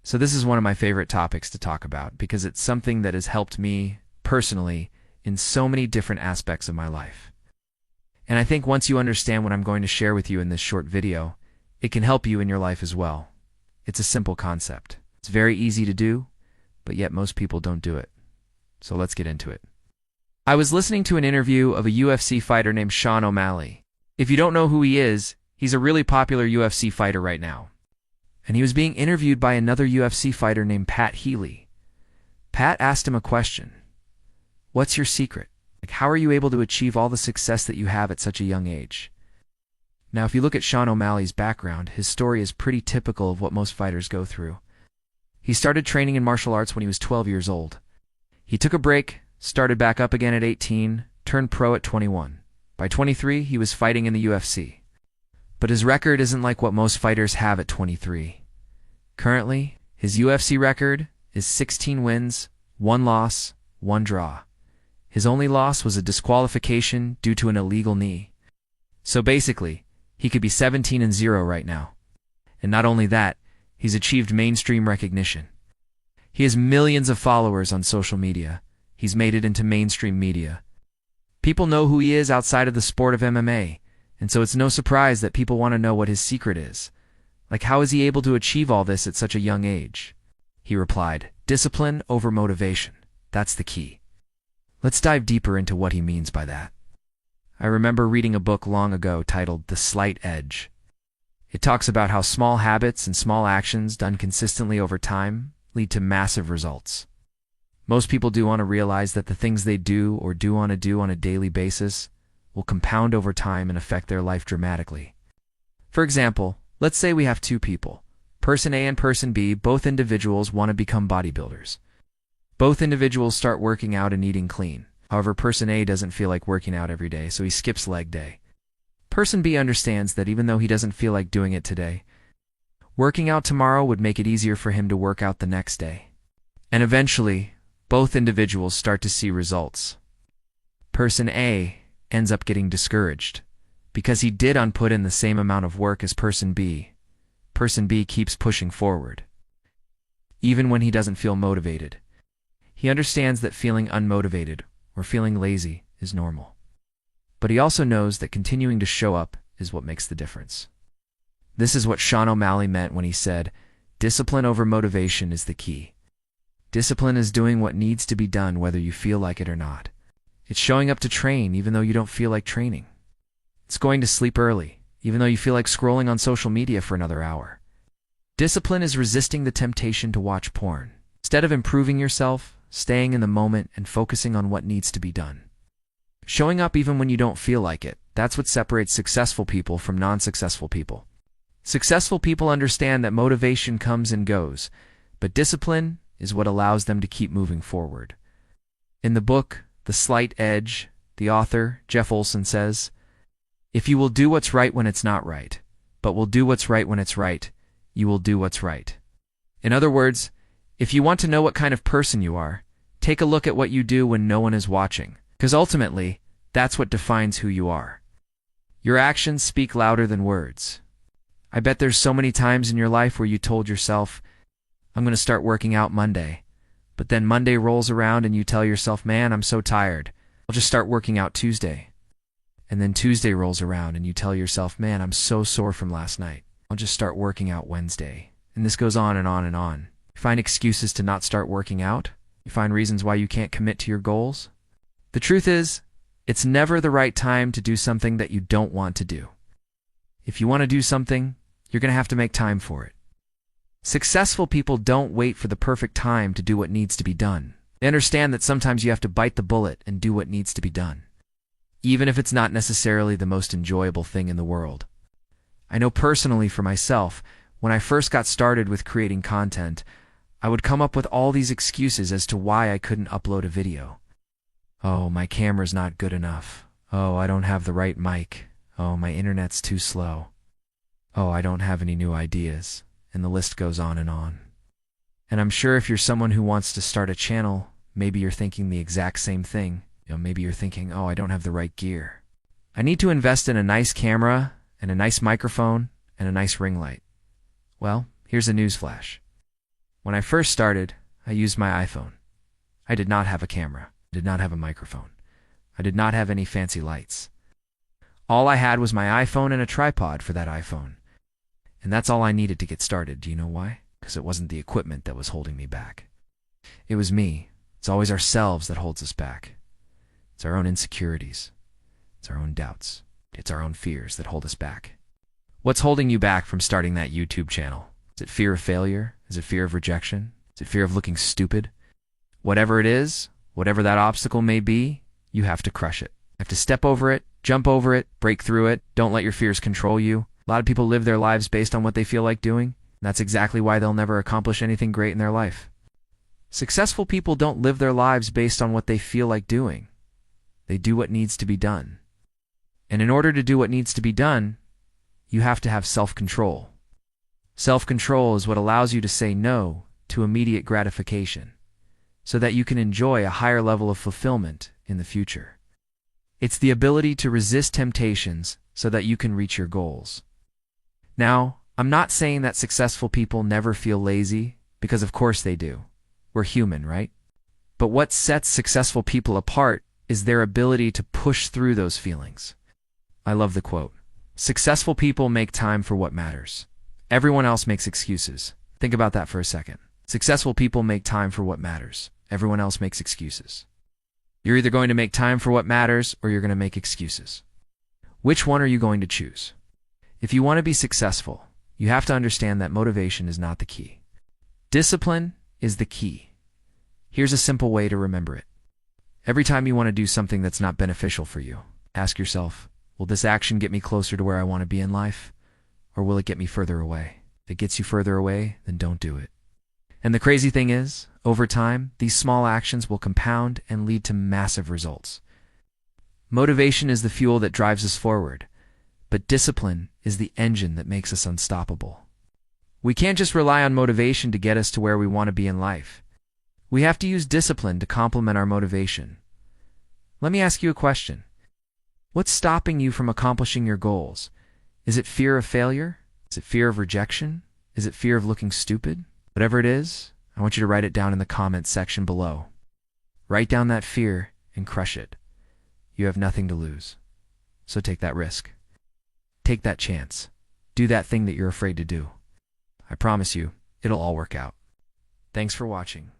So this is one of my favorite topics to talk about because it's something that has helped me personally in so many different aspects of my life. And I think once you understand what I'm going to share with you in this short video, it can help you in your life as well. It's a simple concept. It's very easy to do, but yet most people don't do it. So let's get into it. I was listening to an interview of a UFC fighter named Sean O'Malley. If you don't know who he is, he's a really popular UFC fighter right now. And he was being interviewed by another UFC fighter named Pat Healy. Pat asked him a question. What's your secret? How are you able to achieve all the success that you have at such a young age? Now, if you look at Sean O'Malley's background, his story is pretty typical of what most fighters go through. He started training in martial arts when he was 12 years old. He took a break, started back up again at 18, turned pro at 21. By 23, he was fighting in the UFC. But his record isn't like what most fighters have at 23. Currently, his UFC record is 16 wins, 1 loss, 1 draw. His only loss was a disqualification due to an illegal knee. So basically, he could be 17-0 right now. And not only that, he's achieved mainstream recognition. He has millions of followers on social media. He's made it into mainstream media. People know who he is outside of the sport of MMA, and so it's no surprise that people want to know what his secret is. Like, how is he able to achieve all this at such a young age? He replied, discipline over motivation. That's the key. Let's dive deeper into what he means by that. I remember reading a book long ago titled The Slight Edge. It talks about how small habits and small actions done consistently over time lead to massive results. Most people do want to realize that the things they do or do want to do on a daily basis will compound over time and affect their life dramatically. For example, let's say we have 2 people, person A and person B. Both individuals want to become bodybuilders. Both individuals start working out and eating clean. However, person A doesn't feel like working out every day, so he skips leg day. Person B understands that even though he doesn't feel like doing it today, working out tomorrow would make it easier for him to work out the next day. And eventually, both individuals start to see results. Person A ends up getting discouraged because he did put in the same amount of work as person B. Person B keeps pushing forward, even when he doesn't feel motivated. He understands that feeling unmotivated or feeling lazy is normal. But he also knows that continuing to show up is what makes the difference. This is what Sean O'Malley meant when he said, discipline over motivation is the key. Discipline is doing what needs to be done whether you feel like it or not. It's showing up to train even though you don't feel like training. It's going to sleep early, even though you feel like scrolling on social media for another hour. Discipline is resisting the temptation to watch porn. Instead of improving yourself, staying in the moment and focusing on what needs to be done. Showing up even when you don't feel like it, that's what separates successful people from non-successful people. Successful people understand that motivation comes and goes, but discipline is what allows them to keep moving forward. In the book, The Slight Edge, the author, Jeff Olson, says, if you will do what's right when it's not right, but will do what's right when it's right, you will do what's right. In other words, if you want to know what kind of person you are, take a look at what you do when no one is watching, because ultimately, that's what defines who you are. Your actions speak louder than words. I bet there's so many times in your life where you told yourself, I'm going to start working out Monday. But then Monday rolls around and you tell yourself, man, I'm so tired. I'll just start working out Tuesday. And then Tuesday rolls around and you tell yourself, man, I'm so sore from last night. I'll just start working out Wednesday. And this goes on and on and on. You find excuses to not start working out. You find reasons why you can't commit to your goals. The truth is, it's never the right time to do something that you don't want to do. If you want to do something, you're going to have to make time for it. Successful people don't wait for the perfect time to do what needs to be done. They understand that sometimes you have to bite the bullet and do what needs to be done, even if it's not necessarily the most enjoyable thing in the world. I know personally for myself, when I first got started with creating content, I would come up with all these excuses as to why I couldn't upload a video. Oh, my camera's not good enough. Oh, I don't have the right mic. Oh, my internet's too slow. Oh, I don't have any new ideas. And the list goes on and on. And I'm sure if you're someone who wants to start a channel, maybe you're thinking the exact same thing. Maybe you're thinking, oh, I don't have the right gear. I need to invest in a nice camera and a nice microphone and a nice ring light. Well, here's a newsflash. When I first started, I used my iPhone. I did not have a camera, did not have a microphone. I did not have any fancy lights. All I had was my iPhone and a tripod for that iPhone. And that's all I needed to get started. Do you know why? Because it wasn't the equipment that was holding me back. It was me. It's always ourselves that holds us back. It's our own insecurities. It's our own doubts. It's our own fears that hold us back. What's holding you back from starting that YouTube channel? Is it fear of failure? Is it fear of rejection? Is it fear of looking stupid? Whatever it is, whatever that obstacle may be, you have to crush it. You have to step over it, jump over it, break through it. Don't let your fears control you. A lot of people live their lives based on what they feel like doing. That's exactly why they'll never accomplish anything great in their life. Successful people don't live their lives based on what they feel like doing. They do what needs to be done. And in order to do what needs to be done, you have to have self-control. Self-control is what allows you to say no to immediate gratification, so that you can enjoy a higher level of fulfillment in the future. It's the ability to resist temptations so that you can reach your goals. Now, I'm not saying that successful people never feel lazy, because of course they do. We're human, right? But what sets successful people apart is their ability to push through those feelings. I love the quote. Successful people make time for what matters. Everyone else makes excuses. Think about that for a second. Successful people make time for what matters. Everyone else makes excuses. You're either going to make time for what matters or you're going to make excuses. Which one are you going to choose? If you want to be successful, you have to understand that motivation is not the key. Discipline is the key. Here's a simple way to remember it. Every time you want to do something that's not beneficial for you, ask yourself, will this action get me closer to where I want to be in life? Or will it get me further away? If it gets you further away, then don't do it. And the crazy thing is, over time, these small actions will compound and lead to massive results. Motivation is the fuel that drives us forward, but discipline is the engine that makes us unstoppable. We can't just rely on motivation to get us to where we want to be in life. We have to use discipline to complement our motivation. Let me ask you a question. What's stopping you from accomplishing your goals? Is it fear of failure? Is it fear of rejection? Is it fear of looking stupid? Whatever it is, I want you to write it down in the comments section below. Write down that fear and crush it. You have nothing to lose. So take that risk. Take that chance. Do that thing that you're afraid to do. I promise you, it'll all work out. Thanks for watching.